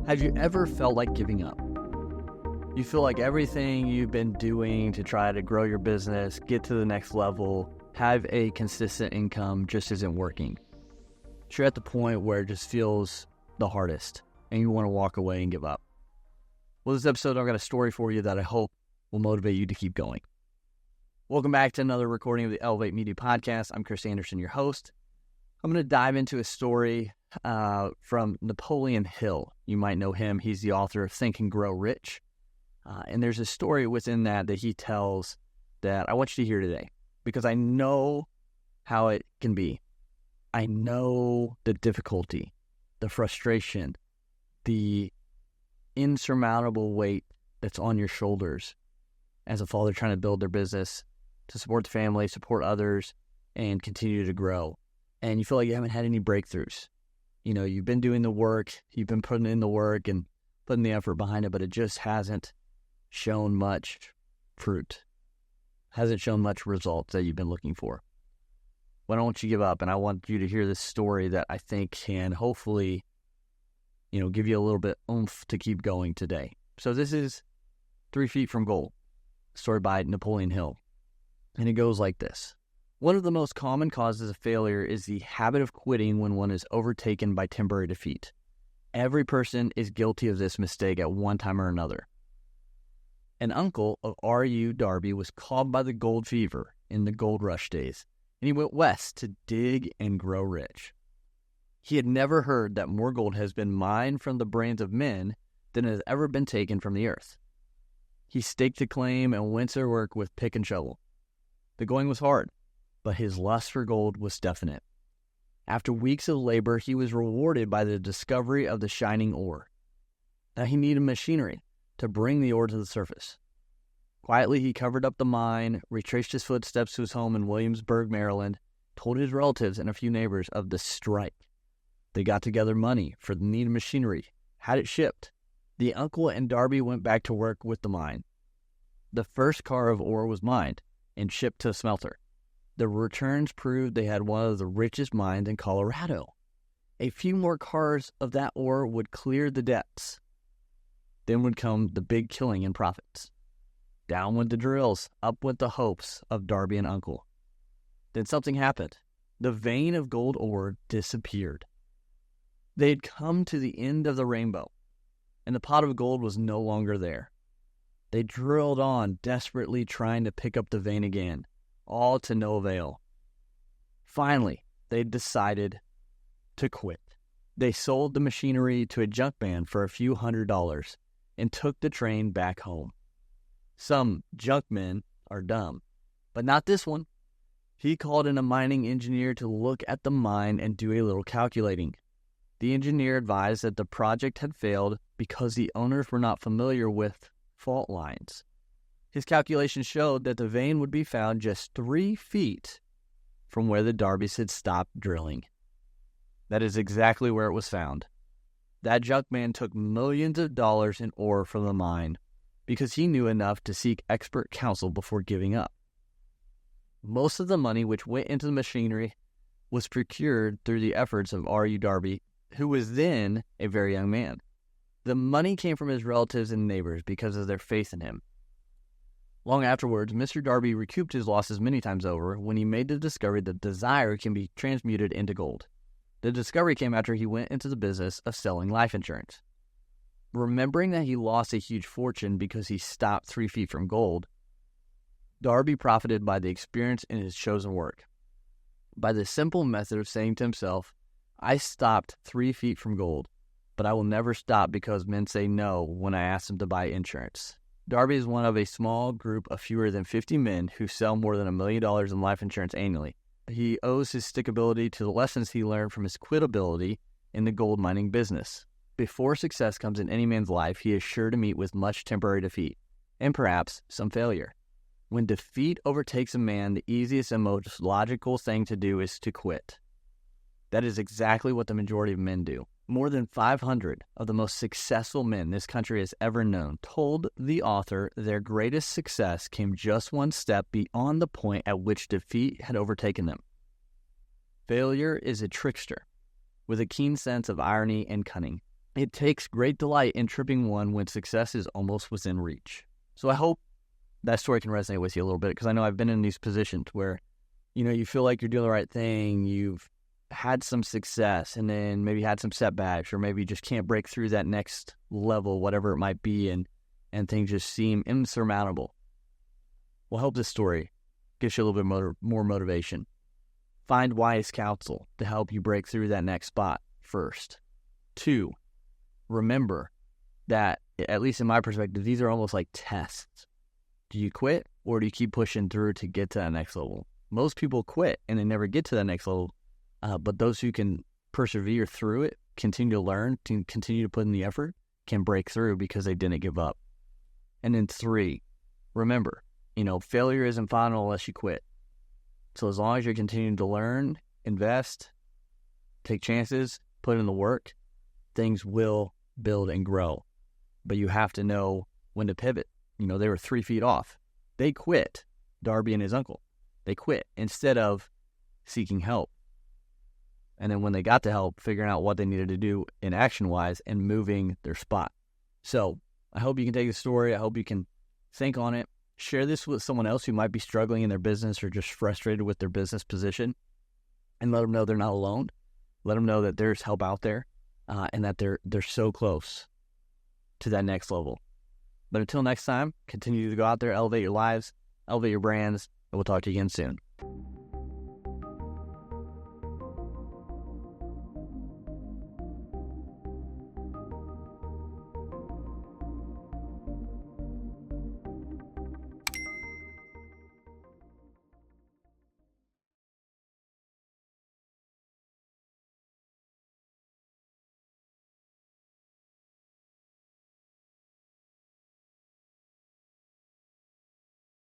Have you ever felt like giving up? You feel like everything you've been doing to try to grow your business, get to the next level, have a consistent income just isn't working. You're at the point where it just feels the hardest and you want to walk away and give up. Well, this episode, I've got a story for you that I hope will motivate you to keep going. Welcome back to another recording of the Elevate Media Podcast. I'm Chris Anderson, your host. I'm going to dive into a story from Napoleon Hill. You might know him. He's the author of Think and Grow Rich. And there's a story within that he tells that I want you to hear today because I know how it can be. I know the difficulty, the frustration, the insurmountable weight that's on your shoulders as a father trying to build their business, to support the family, support others, and continue to grow. And you feel like you haven't had any breakthroughs. You know, you've been doing the work, you've been putting in the work and putting the effort behind it, but it just hasn't shown much fruit, hasn't shown much results that you've been looking for. Well, I don't want you to give up, and I want you to hear this story that I think can hopefully, give you a little bit oomph to keep going today. So this is 3 Feet from Gold, a story by Napoleon Hill. And it goes like this. One of the most common causes of failure is the habit of quitting when one is overtaken by temporary defeat. Every person is guilty of this mistake at one time or another. An uncle of R.U. Darby was called by the gold fever in the gold rush days, and he went west to dig and grow rich. He had never heard that more gold has been mined from the brains of men than has ever been taken from the earth. He staked a claim and went to work with pick and shovel. The going was hard, but his lust for gold was definite. After weeks of labor, he was rewarded by the discovery of the shining ore. Now he needed machinery to bring the ore to the surface. Quietly, he covered up the mine, retraced his footsteps to his home in Williamsburg, Maryland, told his relatives and a few neighbors of the strike. They got together money for the needed machinery, had it shipped. The uncle and Darby went back to work with the mine. The first car of ore was mined and shipped to a smelter. The returns proved they had one of the richest mines in Colorado. A few more cars of that ore would clear the debts. Then would come the big killing in profits. Down went the drills, up went the hopes of Darby and Uncle. Then something happened. The vein of gold ore disappeared. They had come to the end of the rainbow, and the pot of gold was no longer there. They drilled on, desperately trying to pick up the vein again, all to no avail. Finally, they decided to quit. They sold the machinery to a junk man for a few $100s and took the train back home. Some junk men are dumb, but not this one. He called in a mining engineer to look at the mine and do a little calculating. The engineer advised that the project had failed because the owners were not familiar with fault lines. His calculations showed that the vein would be found just 3 feet from where the Darbys had stopped drilling. That is exactly where it was found. That junk man took millions of dollars in ore from the mine because he knew enough to seek expert counsel before giving up. Most of the money which went into the machinery was procured through the efforts of R.U. Darby, who was then a very young man. The money came from his relatives and neighbors because of their faith in him. Long afterwards, Mr. Darby recouped his losses many times over when he made the discovery that desire can be transmuted into gold. The discovery came after he went into the business of selling life insurance. Remembering that he lost a huge fortune because he stopped 3 feet from gold, Darby profited by the experience in his chosen work. By the simple method of saying to himself, I stopped 3 feet from gold, but I will never stop because men say no when I ask them to buy insurance. Darby is one of a small group of fewer than 50 men who sell more than $1 million in life insurance annually. He owes his stickability to the lessons he learned from his quitability in the gold mining business. Before success comes in any man's life, he is sure to meet with much temporary defeat, and perhaps some failure. When defeat overtakes a man, the easiest and most logical thing to do is to quit. That is exactly what the majority of men do. More than 500 of the most successful men this country has ever known told the author their greatest success came just one step beyond the point at which defeat had overtaken them. Failure is a trickster with a keen sense of irony and cunning. It takes great delight in tripping one when success is almost within reach. So I hope that story can resonate with you a little bit, because I know I've been in these positions where, you feel like you're doing the right thing, you've had some success, and then maybe had some setbacks, or maybe you just can't break through that next level, whatever it might be, and things just seem insurmountable. Well, I hope this story gives you a little bit more motivation. Find wise counsel to help you break through that next spot first. 2, remember that, at least in my perspective, these are almost like tests. Do you quit, or do you keep pushing through to get to that next level? Most people quit and they never get to that next level, but those who can persevere through it, continue to learn, continue to put in the effort, can break through because they didn't give up. And then 3, remember, failure isn't final unless you quit. So as long as you're continuing to learn, invest, take chances, put in the work, things will build and grow. But you have to know when to pivot. They were 3 feet off. They quit, Darby and his uncle. They quit instead of seeking help. And then when they got the help, figuring out what they needed to do in action-wise and moving their spot. So I hope you can take the story. I hope you can think on it. Share this with someone else who might be struggling in their business or just frustrated with their business position, and let them know they're not alone. Let them know that there's help out there, and that they're so close to that next level. But until next time, continue to go out there, elevate your lives, elevate your brands, and we'll talk to you again soon.